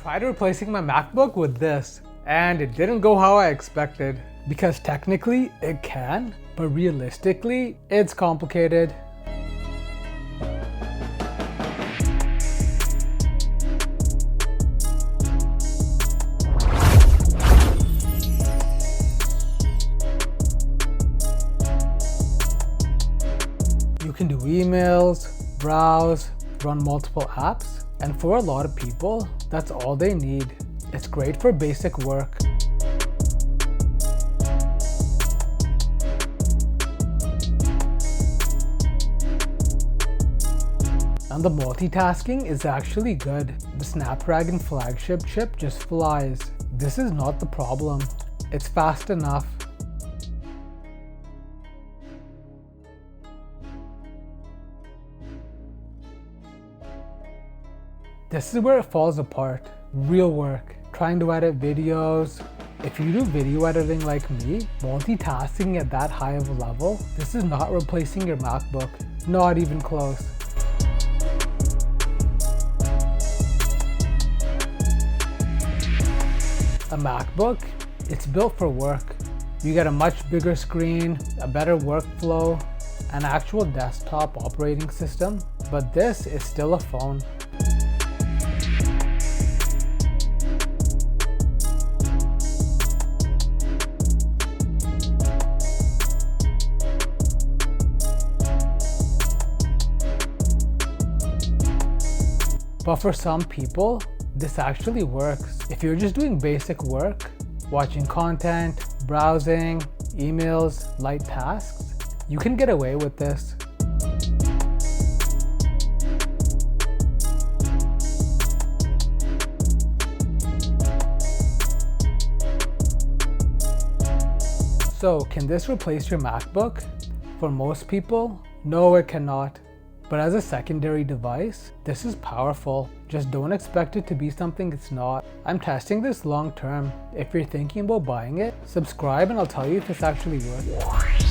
Tried replacing my MacBook with this, and it didn't go how I expected. Because technically it can, but realistically it's complicated. You can do emails, browse, run multiple apps, and for a lot of people, that's all they need. It's great for basic work. And the multitasking is actually good. The Snapdragon flagship chip just flies. This is not the problem. It's fast enough. This is where it falls apart. Real work. Trying to edit videos. If you do video editing like me, multitasking at that high of a level, this is not replacing your MacBook. Not even close. A MacBook, it's built for work. You get a much bigger screen, a better workflow, an actual desktop operating system, but this is still a phone. But for some people, this actually works. If you're just doing basic work, watching content, browsing, emails, light tasks, you can get away with this. So, can this replace your MacBook? For most people, no, it cannot. But as a secondary device, this is powerful. Just don't expect it to be something it's not. I'm testing this long term. If you're thinking about buying it, subscribe and I'll tell you if it's actually worth it.